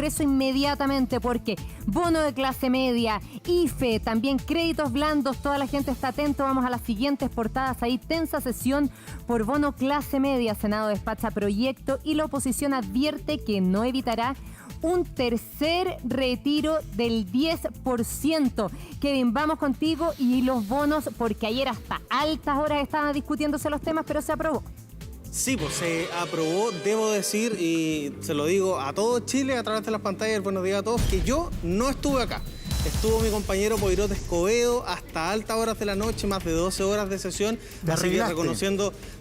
Congreso inmediatamente porque bono de clase media, IFE, también créditos blandos, toda la gente está atenta. Vamos a las siguientes portadas. Ahí tensa sesión por bono clase media. Senado despacha proyecto y la oposición advierte que no evitará un tercer retiro del 10%. Kevin, vamos contigo y los bonos, porque ayer hasta altas horas estaban discutiéndose los temas, pero se aprobó. Sí, pues se aprobó, debo decir, y se lo digo a todo Chile a través de las pantallas, buenos días a todos, que yo no estuve acá. Estuvo mi compañero Poirot Escobedo hasta altas horas de la noche, más de 12 horas de sesión, así que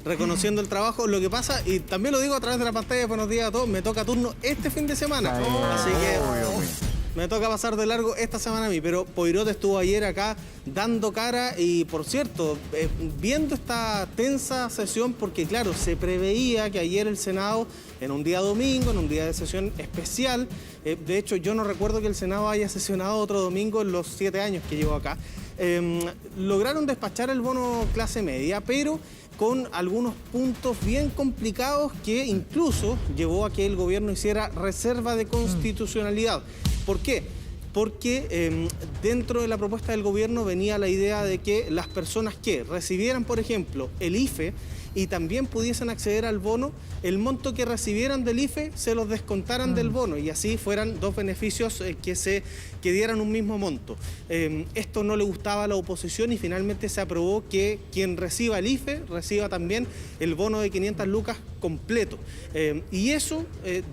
reconociendo el trabajo. Lo que pasa, y también lo digo a través de la pantalla, buenos días a todos, me toca turno este fin de semana, así que me toca pasar de largo esta semana a mí, pero Poirot estuvo ayer acá dando cara y, por cierto, viendo esta tensa sesión, porque claro, se preveía que ayer el Senado, en un día domingo, en un día de sesión especial, de hecho yo no recuerdo que el Senado haya sesionado otro domingo en los 7 años que llevo acá, lograron despachar el bono clase media, pero con algunos puntos bien complicados que incluso llevó a que el gobierno hiciera reserva de constitucionalidad. ¿Por qué? Porque dentro de la propuesta del gobierno venía la idea de que las personas que recibieran, por ejemplo, el IFE y también pudiesen acceder al bono, el monto que recibieran del IFE se los descontaran del bono y así fueran dos beneficios que dieran un mismo monto. Esto no le gustaba a la oposición y finalmente se aprobó que quien reciba el IFE reciba también el bono de 500 lucas completo. Y eso,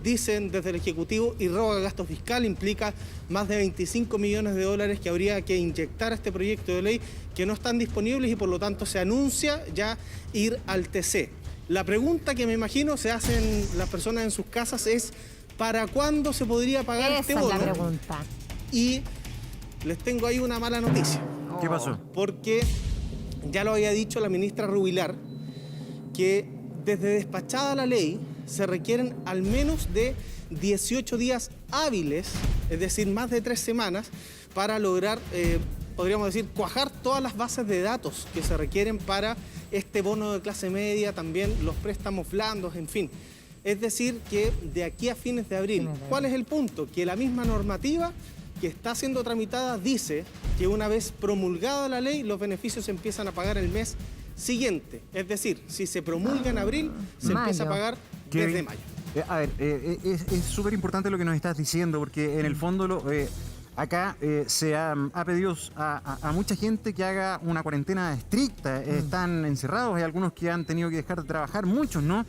dicen desde el Ejecutivo, irroga gasto fiscal, implica más de 25 millones de dólares que habría que inyectar a este proyecto de ley que no están disponibles y por lo tanto se anuncia ya ir al TC. La pregunta que me imagino se hacen las personas en sus casas es ¿para cuándo se podría pagar este bono? Esa es la pregunta. Y les tengo ahí una mala noticia. ¿Qué pasó? Porque ya lo había dicho la ministra Rubilar, que desde despachada la ley se requieren al menos de 18 días hábiles, es decir, más de 3 semanas, para lograr, podríamos decir, cuajar todas las bases de datos que se requieren para este bono de clase media, también los préstamos blandos, en fin. Es decir, que de aquí a fines de abril. ¿Cuál es el punto? Que la misma normativa que está siendo tramitada dice que una vez promulgada la ley, los beneficios se empiezan a pagar el mes siguiente. Es decir, si se promulga en abril, se empieza a pagar desde mayo. A ver, es súper importante lo que nos estás diciendo, porque en el fondo acá se ha pedido a mucha gente que haga una cuarentena estricta. Están encerrados, hay algunos que han tenido que dejar de trabajar, muchos, ¿no?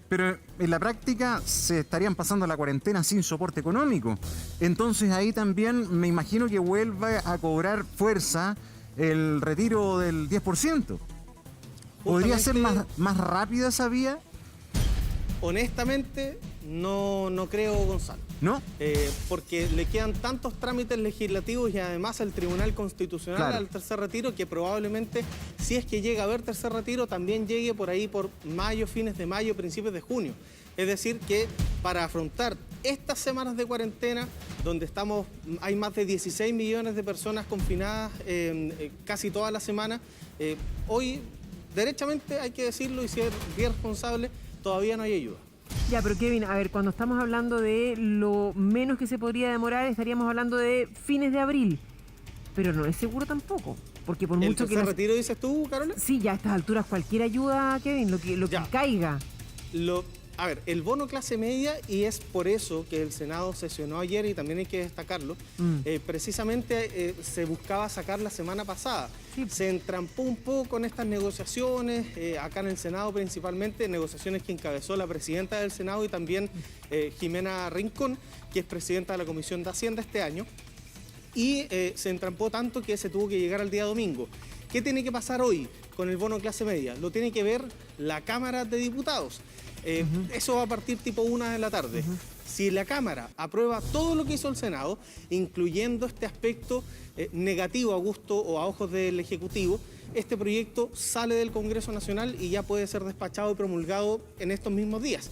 Pero en la práctica se estarían pasando la cuarentena sin soporte económico. Entonces ahí también me imagino que vuelva a cobrar fuerza el retiro del 10%. ¿Podría ser más rápida esa vía? Honestamente, no creo, Gonzalo. ¿No? Porque le quedan tantos trámites legislativos y además el Tribunal Constitucional al tercer retiro que probablemente, si es que llega a haber tercer retiro, también llegue por ahí por mayo, fines de mayo, principios de junio. Es decir, que para afrontar estas semanas de cuarentena, donde hay más de 16 millones de personas confinadas casi toda la semana, hoy, derechamente, hay que decirlo y ser bien responsable, todavía no hay ayuda. Ya, pero Kevin, a ver, cuando estamos hablando de lo menos que se podría demorar, estaríamos hablando de fines de abril. Pero no es seguro tampoco. Porque por mucho que... ¿El tercer retiro dices tú, Carola? Sí, ya a estas alturas cualquier ayuda, Kevin, lo que caiga. A ver, el bono clase media, y es por eso que el Senado sesionó ayer y también hay que destacarlo, precisamente se buscaba sacar la semana pasada. Sí. Se entrampó un poco con estas negociaciones, acá en el Senado principalmente, negociaciones que encabezó la presidenta del Senado y también Jimena Rincón, que es presidenta de la Comisión de Hacienda este año, y se entrampó tanto que se tuvo que llegar al día domingo. ¿Qué tiene que pasar hoy con el bono clase media? Lo tiene que ver la Cámara de Diputados. Eso va a partir tipo 1 de la tarde. Si la Cámara aprueba todo lo que hizo el Senado, incluyendo este aspecto negativo a gusto o a ojos del Ejecutivo, este proyecto sale del Congreso Nacional y ya puede ser despachado y promulgado en estos mismos días.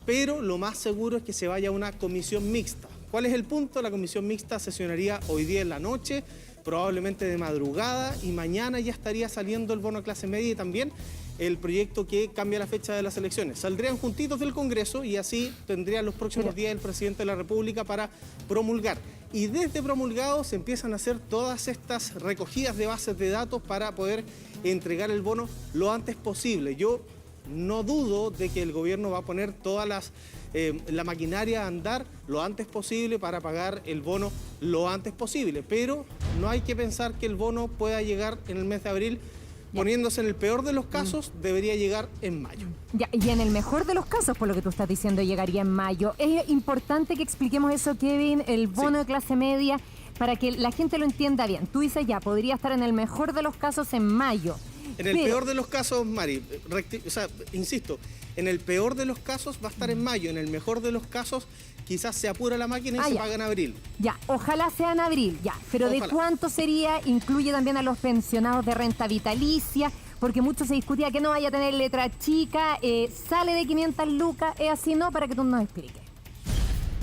Pero lo más seguro es que se vaya a una comisión mixta. ¿Cuál es el punto? La comisión mixta sesionaría hoy día en la noche, probablemente de madrugada, y mañana ya estaría saliendo el bono clase media y también el proyecto que cambia la fecha de las elecciones. Saldrían juntitos del Congreso y así tendría los próximos días el presidente de la República para promulgar. Y desde promulgado se empiezan a hacer todas estas recogidas de bases de datos para poder entregar el bono lo antes posible. Yo no dudo de que el gobierno va a poner toda la maquinaria a andar lo antes posible para pagar el bono lo antes posible, pero no hay que pensar que el bono pueda llegar en el mes de abril. Poniéndose en el peor de los casos, debería llegar en mayo. Ya, y en el mejor de los casos, por lo que tú estás diciendo, llegaría en mayo. Es importante que expliquemos eso, Kevin, el bono de clase media, para que la gente lo entienda bien. Tú dices ya, podría estar en el mejor de los casos en mayo. En el peor de los casos, Mari, insisto, en el peor de los casos va a estar en mayo, en el mejor de los casos quizás se apura la máquina y se paga en abril. Ya, ojalá sea en abril, ya. Pero ojalá. ¿De cuánto sería? Incluye también a los pensionados de renta vitalicia, porque mucho se discutía que no vaya a tener letra chica, sale de 500 lucas, ¿es así, no? Para que tú nos expliques.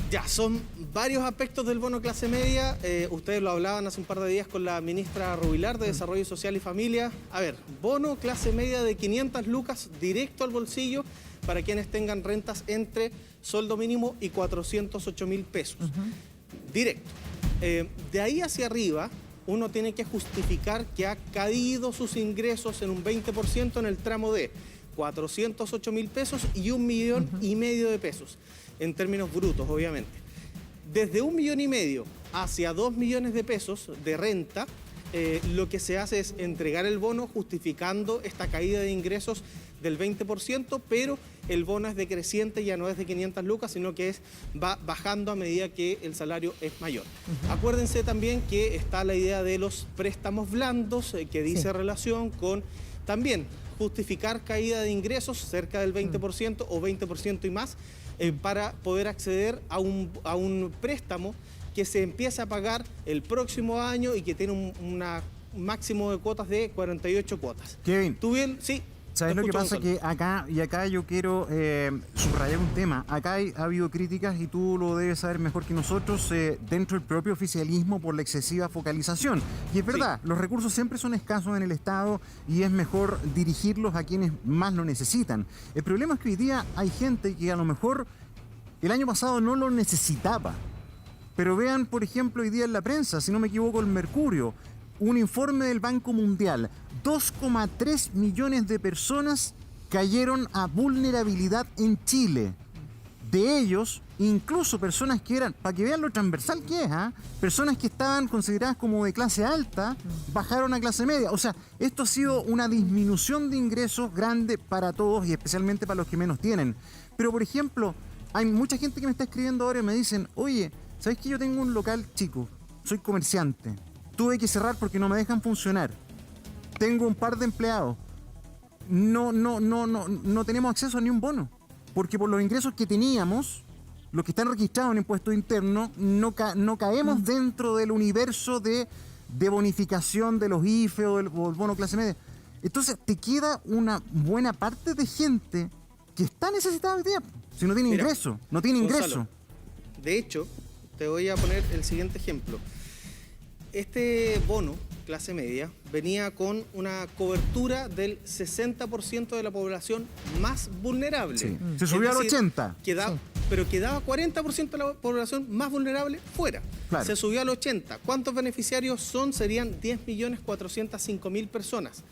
Ya, son varios aspectos del bono clase media. Ustedes lo hablaban hace un par de días con la ministra Rubilar de Desarrollo Social y Familia. A ver, bono clase media de 500 lucas directo al bolsillo para quienes tengan rentas entre sueldo mínimo y 408.000 pesos. Directo. De ahí hacia arriba, uno tiene que justificar que ha caído sus ingresos en un 20% en el tramo de 408.000 pesos y 1,5 millones de pesos, en términos brutos, obviamente. Desde 1,5 millones hacia 2 millones de pesos de renta, lo que se hace es entregar el bono justificando esta caída de ingresos del 20%, pero el bono es decreciente, ya no es de 500 lucas, sino que va bajando a medida que el salario es mayor. Acuérdense también que está la idea de los préstamos blandos, que dice relación con también justificar caída de ingresos cerca del 20% o 20% y más, para poder acceder a un préstamo que se empieza a pagar el próximo año y que tiene un máximo de cuotas de 48 cuotas. Kevin. ¿Tú bien? Sí. ¿Sabes lo que pasa? Que acá yo quiero subrayar un tema. Acá ha habido críticas, y tú lo debes saber mejor que nosotros, dentro del propio oficialismo por la excesiva focalización. Y es verdad, los recursos siempre son escasos en el Estado y es mejor dirigirlos a quienes más lo necesitan. El problema es que hoy día hay gente que a lo mejor el año pasado no lo necesitaba. Pero vean, por ejemplo, hoy día en la prensa, si no me equivoco, el Mercurio, un informe del Banco Mundial, 2,3 millones de personas cayeron a vulnerabilidad en Chile. De ellos, incluso personas que eran, para que vean lo transversal que es, personas que estaban consideradas como de clase alta, bajaron a clase media. O sea, esto ha sido una disminución de ingresos grande para todos y especialmente para los que menos tienen. Pero, por ejemplo, hay mucha gente que me está escribiendo ahora y me dicen, oye, ¿sabes que yo tengo un local chico? Soy comerciante. Tuve que cerrar porque no me dejan funcionar. Tengo un par de empleados. No tenemos acceso a ni un bono. Porque por los ingresos que teníamos, los que están registrados en impuestos internos, no caemos dentro del universo de bonificación de los IFE o el bono clase media. Entonces te queda una buena parte de gente que está necesitada hoy día. Si no tiene ingreso, no tiene ingreso. Gonzalo, de hecho, te voy a poner el siguiente ejemplo. Este bono, clase media, venía con una cobertura del 60% de la población más vulnerable. Sí. Se subió al 80%. Pero quedaba 40% de la población más vulnerable fuera. Claro. Se subió al 80%. ¿Cuántos beneficiarios son? Serían 10.405.000 personas.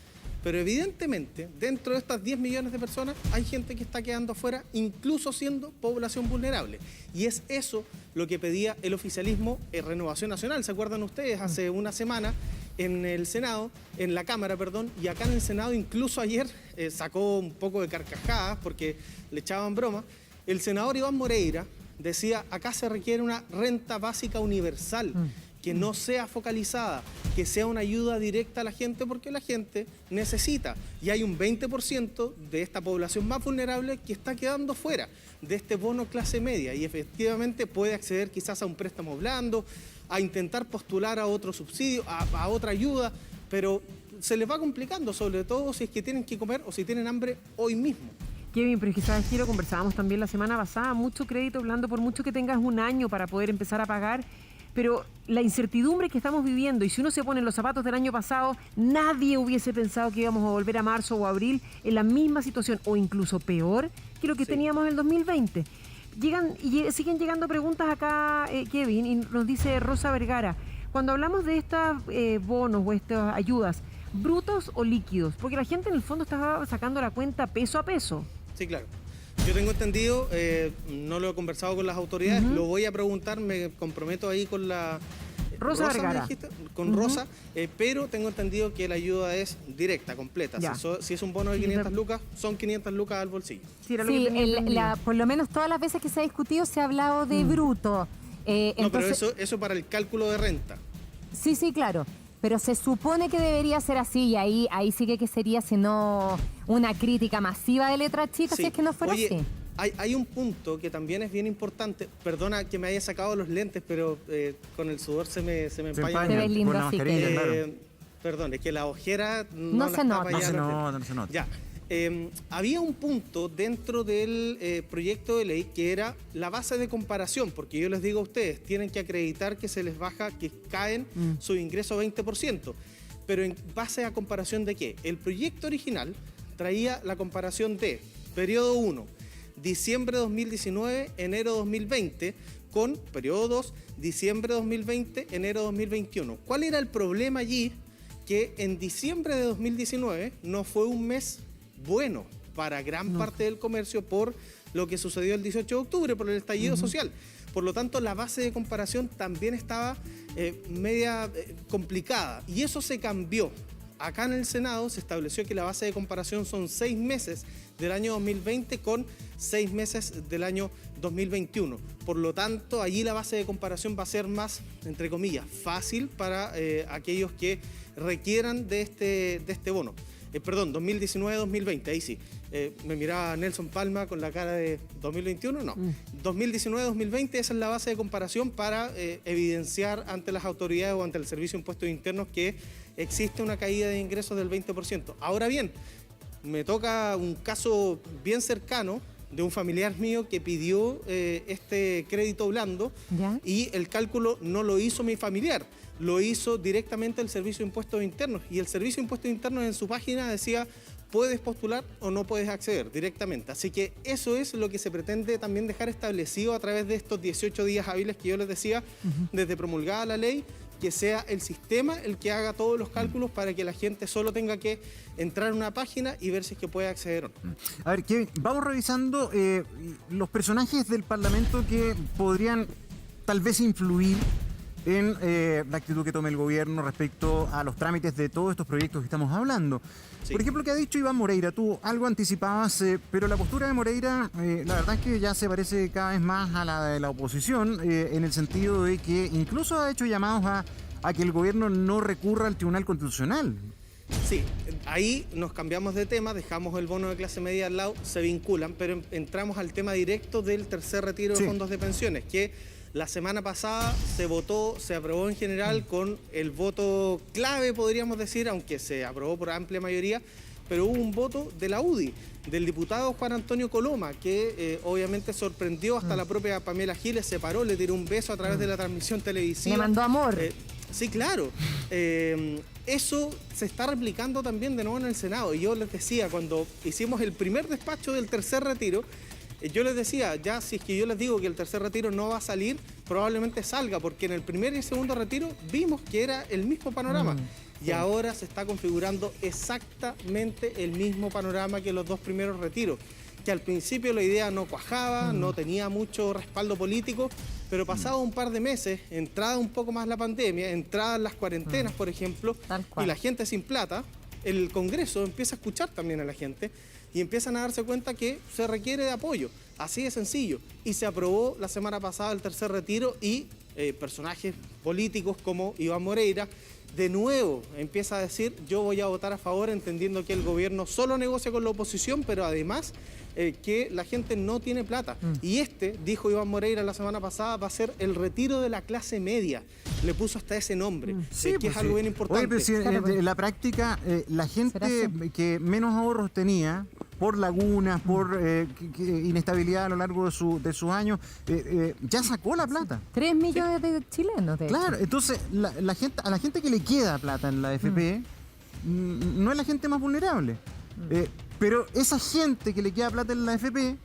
Pero evidentemente, dentro de estas 10 millones de personas, hay gente que está quedando fuera, incluso siendo población vulnerable. Y es eso lo que pedía el oficialismo en Renovación Nacional. ¿Se acuerdan ustedes? Hace una semana en el Senado, en la Cámara, perdón, y acá en el Senado, incluso ayer, sacó un poco de carcajadas porque le echaban broma. El senador Iván Moreira decía, acá se requiere una renta básica universal, que no sea focalizada, que sea una ayuda directa a la gente, porque la gente necesita. Y hay un 20% de esta población más vulnerable que está quedando fuera de este bono clase media y efectivamente puede acceder quizás a un préstamo blando, a intentar postular a otro subsidio, a otra ayuda, pero se les va complicando, sobre todo si es que tienen que comer o si tienen hambre hoy mismo. Kevin, pero es que sabes que lo conversábamos también la semana pasada, mucho crédito blando, por mucho que tengas un año para poder empezar a pagar, pero la incertidumbre que estamos viviendo, y si uno se pone en los zapatos del año pasado, nadie hubiese pensado que íbamos a volver a marzo o abril en la misma situación, o incluso peor que lo que teníamos en el 2020. Siguen llegando preguntas acá, Kevin, y nos dice Rosa Vergara, cuando hablamos de estos bonos o estas ayudas, ¿brutos o líquidos? Porque la gente en el fondo está sacando la cuenta peso a peso. Sí, claro. Yo tengo entendido, no lo he conversado con las autoridades, lo voy a preguntar, me comprometo ahí con la... Rosa Vergara. ¿me dijiste? Con Rosa, pero tengo entendido que la ayuda es directa, completa. Si es un bono de 500 lucas, son 500 lucas al bolsillo. Sí, por lo menos todas las veces que se ha discutido se ha hablado de bruto. No, Entonces, pero eso para el cálculo de renta. sí, claro. Pero se supone que debería ser así y ahí sí que sería, si no, una crítica masiva de letra chica, Sí. si es que no fuera Oye, así. hay un punto que también es bien importante. Perdona que me haya sacado los lentes, pero con el sudor se me empaña. Te ves lindo con la así, mascarilla, Kevin. claro. Perdón, es que la ojera No la se tapa nota. ya No se los nota, lentes. no se nota. Ya. Había un punto dentro del proyecto de ley que era la base de comparación, porque yo les digo a ustedes, tienen que acreditar que se les baja, que caen su ingreso 20%. Pero en base a comparación de qué? El proyecto original traía la comparación de periodo 1, diciembre 2019, enero 2020, con periodo 2, diciembre 2020, enero 2021. ¿Cuál era el problema allí? Que en diciembre de 2019 no fue un mes bueno para gran parte del comercio por lo que sucedió el 18 de octubre, por el estallido social. Por lo tanto, la base de comparación también estaba media complicada y eso se cambió. Acá en el Senado se estableció que la base de comparación son 6 meses del año 2020 con 6 meses del año 2021. Por lo tanto, allí la base de comparación va a ser más, entre comillas, fácil para aquellos que requieran de este bono. Perdón, 2019-2020, ahí sí. Me miraba Nelson Palma con la cara de 2021, no. 2019-2020, esa es la base de comparación para evidenciar ante las autoridades o ante el Servicio de Impuestos Internos que existe una caída de ingresos del 20%. Ahora bien, me toca un caso bien cercano de un familiar mío que pidió este crédito blando. ¿Ya? Y el cálculo no lo hizo mi familiar, lo hizo directamente el Servicio de Impuestos Internos. Y el Servicio de Impuestos Internos en su página decía, puedes postular o no puedes acceder directamente. Así que eso es lo que se pretende también dejar establecido a través de estos 18 días hábiles que yo les decía, desde promulgada la ley, que sea el sistema el que haga todos los cálculos para que la gente solo tenga que entrar en una página y ver si es que puede acceder o no. A ver, Kevin, vamos revisando los personajes del Parlamento que podrían tal vez influir en la actitud que tome el gobierno respecto a los trámites de todos estos proyectos que estamos hablando. Sí. Por ejemplo, que ha dicho Iván Moreira, tú algo anticipabas, pero la postura de Moreira, la verdad es que ya se parece cada vez más a la de la oposición, en el sentido de que incluso ha hecho llamados a que el gobierno no recurra al Tribunal Constitucional. Sí, ahí nos cambiamos de tema, dejamos el bono de clase media al lado, se vinculan, pero entramos al tema directo del tercer retiro de fondos de pensiones, que la semana pasada se votó, se aprobó en general con el voto clave, podríamos decir, aunque se aprobó por amplia mayoría, pero hubo un voto de la UDI, del diputado Juan Antonio Coloma, que obviamente sorprendió hasta la propia Pamela Giles, se paró, le tiró un beso a través de la transmisión televisiva. Le mandó amor. Sí, claro. Eso se está replicando también de nuevo en el Senado. Y yo les decía, cuando hicimos el primer despacho del tercer retiro, yo les decía, ya si es que yo les digo que el tercer retiro no va a salir, probablemente salga, porque en el primer y el segundo retiro vimos que era el mismo panorama. Y ahora se está configurando exactamente el mismo panorama que los dos primeros retiros, que al principio la idea no cuajaba, no tenía mucho respaldo político, pero pasado un par de meses, entrada un poco más la pandemia, entradas las cuarentenas, por ejemplo, Tal cual. y la gente sin plata, el Congreso empieza a escuchar también a la gente y empiezan a darse cuenta que se requiere de apoyo, así de sencillo. Y se aprobó la semana pasada el tercer retiro y personajes políticos como Iván Moreira de nuevo empieza a decir, yo voy a votar a favor, entendiendo que el gobierno solo negocia con la oposición, pero además que la gente no tiene plata. Y dijo Iván Moreira la semana pasada, va a ser el retiro de la clase media. Le puso hasta ese nombre, que es algo bien importante. Oye, pero si en la práctica, la gente que menos ahorros tenía, por lagunas, por inestabilidad a lo largo de sus años, ya sacó la plata. 3 millones de chilenos, de hecho. Claro, entonces a la gente que le queda plata en la AFP no es la gente más vulnerable. Pero esa gente que le queda plata en la AFP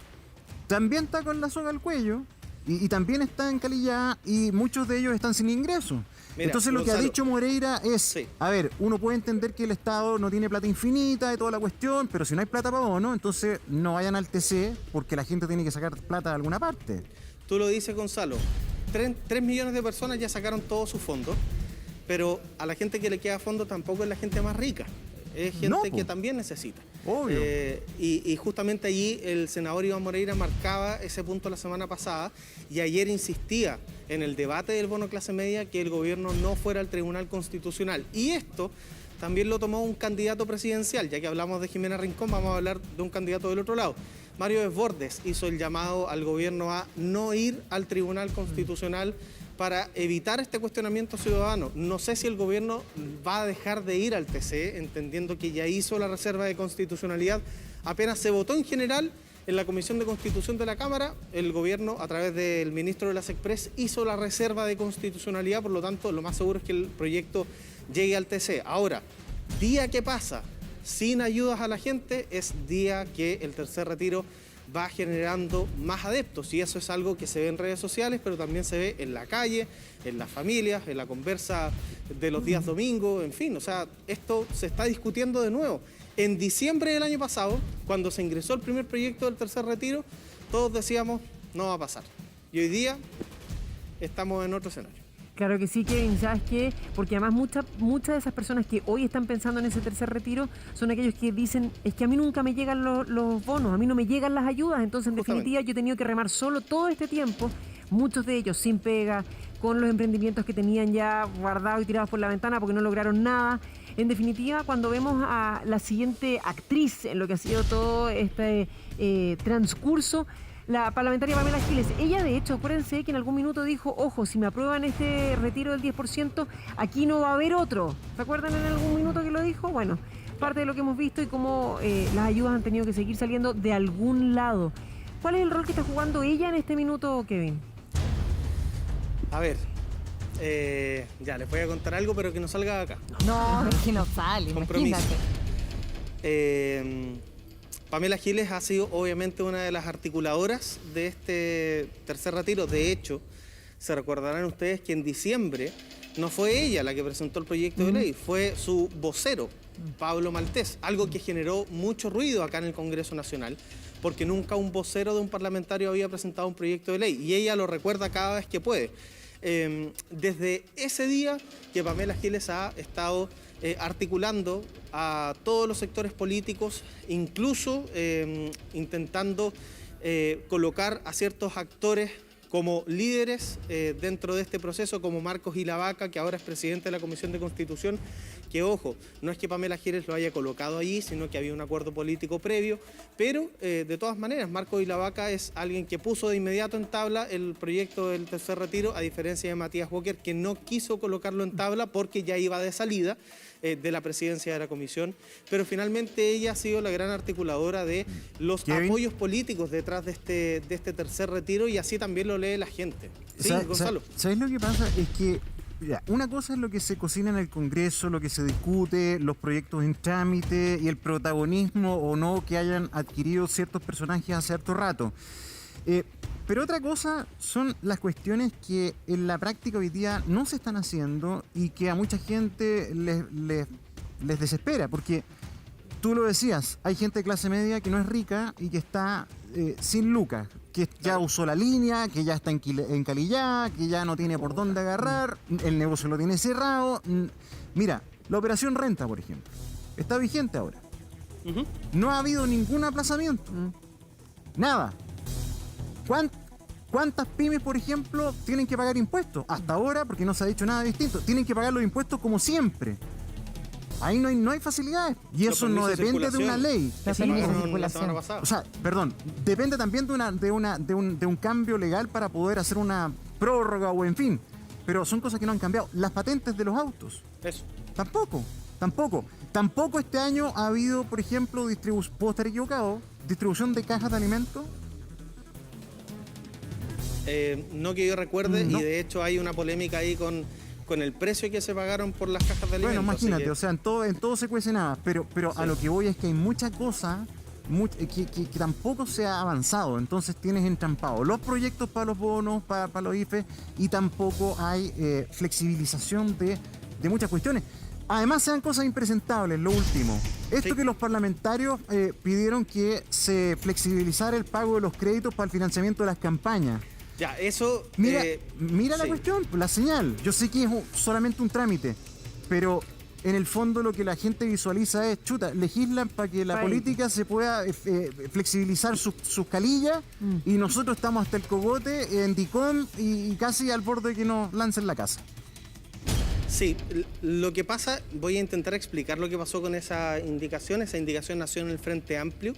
también está con la soga al cuello y también está encalillada y muchos de ellos están sin ingresos. Mira, Entonces lo que ha Gonzalo, dicho Moreira es, sí. a ver, uno puede entender que el Estado no tiene plata infinita y toda la cuestión, pero si no hay plata para bono, entonces no vayan al TC porque la gente tiene que sacar plata de alguna parte. Tú lo dices, Gonzalo. 3 millones de personas ya sacaron todos sus fondos, pero a la gente que le queda fondo tampoco es la gente más rica. Es gente No, que también necesita. Obvio. Y justamente allí el senador Iván Moreira marcaba ese punto la semana pasada y ayer insistía en el debate del bono clase media que el gobierno no fuera al Tribunal Constitucional. Y esto también lo tomó un candidato presidencial. Ya que hablamos de Jimena Rincón, vamos a hablar de un candidato del otro lado. Mario Desbordes hizo el llamado al gobierno a no ir al Tribunal Constitucional para evitar este cuestionamiento ciudadano. No sé si el gobierno va a dejar de ir al TC, entendiendo que ya hizo la reserva de constitucionalidad. Apenas se votó en general en la Comisión de Constitución de la Cámara, el gobierno, a través del ministro de las Express, hizo la reserva de constitucionalidad, por lo tanto, lo más seguro es que el proyecto llegue al TC. Ahora, día que pasa sin ayudas a la gente, es día que el tercer retiro va generando más adeptos, y eso es algo que se ve en redes sociales, pero también se ve en la calle, en las familias, en la conversa de los días domingos, en fin, o sea, esto se está discutiendo de nuevo. En diciembre del año pasado, cuando se ingresó el primer proyecto del tercer retiro, todos decíamos, no va a pasar. Y hoy día estamos en otro escenario. Claro que sí, Kevin, ¿sabes qué? Porque además muchas de esas personas que hoy están pensando en ese tercer retiro son aquellos que dicen, es que a mí nunca me llegan los bonos, a mí no me llegan las ayudas, entonces en definitiva yo he tenido que remar solo todo este tiempo, muchos de ellos sin pega, con los emprendimientos que tenían ya guardados y tirados por la ventana porque no lograron nada. En definitiva, cuando vemos a la siguiente actriz en lo que ha sido todo este transcurso, la parlamentaria Pamela Giles, ella de hecho, acuérdense que en algún minuto dijo, ojo, si me aprueban este retiro del 10%, aquí no va a haber otro. ¿Se acuerdan en algún minuto que lo dijo? Bueno, parte de lo que hemos visto y cómo las ayudas han tenido que seguir saliendo de algún lado. ¿Cuál es el rol que está jugando ella en este minuto, Kevin? A ver, ya les voy a contar algo, pero que no salga de acá. No, es que no sale, Compromiso. imagínate. Pamela Giles ha sido obviamente una de las articuladoras de este tercer retiro. De hecho, se recordarán ustedes que en diciembre no fue ella la que presentó el proyecto de ley, fue su vocero, Pablo Maltés, algo que generó mucho ruido acá en el Congreso Nacional, porque nunca un vocero de un parlamentario había presentado un proyecto de ley, y ella lo recuerda cada vez que puede. Desde ese día que Pamela Giles ha estado articulando a todos los sectores políticos, incluso intentando colocar a ciertos actores como líderes dentro de este proceso, como Marcos Ilavaca, que ahora es presidente de la Comisión de Constitución, que ojo, no es que Pamela Giles lo haya colocado allí, sino que había un acuerdo político previo, pero de todas maneras, Marcos Ilavaca es alguien que puso de inmediato en tabla el proyecto del tercer retiro, a diferencia de Matías Walker, que no quiso colocarlo en tabla porque ya iba de salida de la presidencia de la comisión, pero finalmente ella ha sido la gran articuladora de los apoyos políticos detrás de este tercer retiro, y así también lo lee la gente. Sí, Gonzalo. ¿Sabes lo que pasa? Es que ya, una cosa es lo que se cocina en el Congreso, lo que se discute, los proyectos en trámite y el protagonismo o no que hayan adquirido ciertos personajes hace harto rato. Pero otra cosa son las cuestiones que en la práctica hoy día no se están haciendo y que a mucha gente les desespera, porque tú lo decías, hay gente de clase media que no es rica y que está sin lucas, que ya usó la línea, que ya está encalillada, que ya no tiene por dónde agarrar, el negocio lo tiene cerrado. Mira, la operación renta, por ejemplo, está vigente ahora. No ha habido ningún aplazamiento. Nada. ¿Cuántas pymes, por ejemplo, tienen que pagar impuestos? Hasta ahora, porque no se ha dicho nada distinto. Tienen que pagar los impuestos como siempre. Ahí no hay facilidades. Y eso no depende de una ley. La semana pasada. O sea, perdón, depende también de un cambio legal para poder hacer una prórroga o en fin. Pero son cosas que no han cambiado. Las patentes de los autos. Eso. Tampoco. Tampoco este año ha habido, por ejemplo, puedo estar equivocado, distribución de cajas de alimentos. No que yo recuerde, No. y de hecho hay una polémica ahí con el precio que se pagaron por las cajas de alimentos. Bueno, imagínate, así que- o sea, en todo se cuece nada, pero a lo que voy es que hay muchas cosas que tampoco se ha avanzado, entonces tienes entrampado los proyectos para los bonos, para los IFE, y tampoco hay flexibilización de muchas cuestiones. Además se dan cosas impresentables, lo último. Esto Sí. que los parlamentarios pidieron que se flexibilizara el pago de los créditos para el financiamiento de las campañas. Ya, eso... Mira la sí. cuestión, la señal. Yo sé que es solamente un trámite, pero en el fondo lo que la gente visualiza es, chuta, legislan para que la Right. política se pueda flexibilizar sus calillas y nosotros estamos hasta el cogote en DICOM y casi al borde de que nos lancen la casa. Sí, lo que pasa, voy a intentar explicar lo que pasó con esa indicación. Esa indicación nació en el Frente Amplio.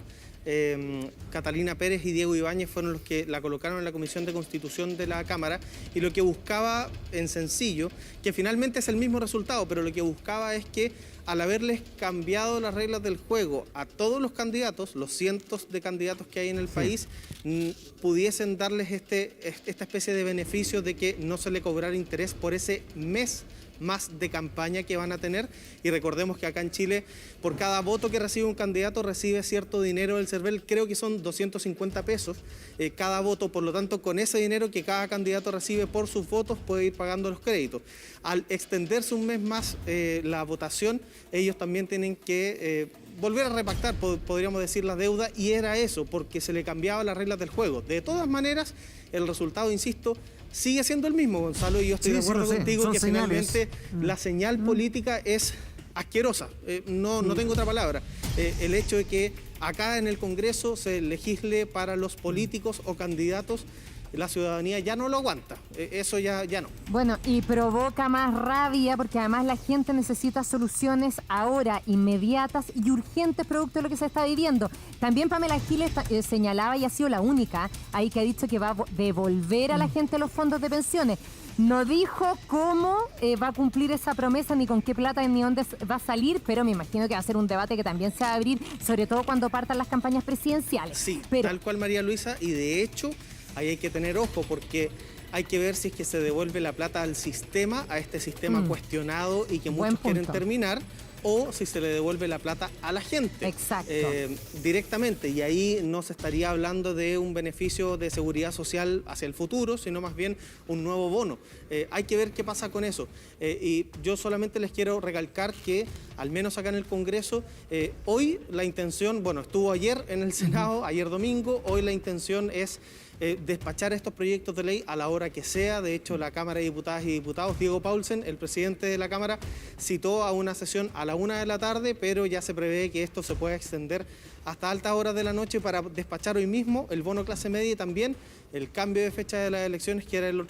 Catalina Pérez y Diego Ibáñez fueron los que la colocaron en la Comisión de Constitución de la Cámara, y lo que buscaba en sencillo, que finalmente es el mismo resultado, pero lo que buscaba es que al haberles cambiado las reglas del juego a todos los candidatos, los cientos de candidatos que hay en el país, pudiesen darles esta especie de beneficio de que no se le cobrara interés por ese mes más de campaña que van a tener. Y recordemos que acá en Chile, por cada voto que recibe un candidato, recibe cierto dinero del CERVEL, creo que son 250 pesos cada voto. Por lo tanto, con ese dinero que cada candidato recibe por sus votos, puede ir pagando los créditos. Al extenderse un mes más la votación, ellos también tienen que volver a repactar, podríamos decir, la deuda, y era eso, porque se le cambiaba las reglas del juego. De todas maneras, el resultado, insisto, sigue siendo el mismo, Gonzalo, y yo estoy Sí, de sí, acuerdo lo sé. contigo Son que señales. finalmente la señal política es asquerosa. No tengo otra palabra. El hecho de que acá en el Congreso se legisle para los políticos o candidatos, la ciudadanía ya no lo aguanta. Eso ya no. Bueno, y provoca más rabia porque además la gente necesita soluciones ahora, inmediatas y urgentes, producto de lo que se está viviendo. También Pamela Giles señalaba, y ha sido la única ahí que ha dicho que va a devolver a la gente los fondos de pensiones. No dijo cómo va a cumplir esa promesa, ni con qué plata, ni dónde va a salir, pero me imagino que va a ser un debate que también se va a abrir, sobre todo cuando partan las campañas presidenciales. Sí, pero tal cual, María Luisa, y de hecho ahí hay que tener ojo, porque hay que ver si es que se devuelve la plata al sistema, a este sistema cuestionado y que Buen muchos quieren punto. terminar, o si se le devuelve la plata a la gente. Exacto. Directamente, y ahí no se estaría hablando de un beneficio de seguridad social hacia el futuro, sino más bien un nuevo bono. Hay que ver qué pasa con eso. Y yo solamente les quiero recalcar que, al menos acá en el Congreso, hoy la intención, bueno, estuvo ayer en el Senado, ayer domingo, hoy la intención es despachar estos proyectos de ley a la hora que sea. De hecho, la Cámara de Diputadas y Diputados, Diego Paulsen, el presidente de la Cámara, citó a una sesión a la 1 de la tarde, pero ya se prevé que esto se pueda extender hasta altas horas de la noche para despachar hoy mismo el bono clase media y también el cambio de fecha de las elecciones, que era el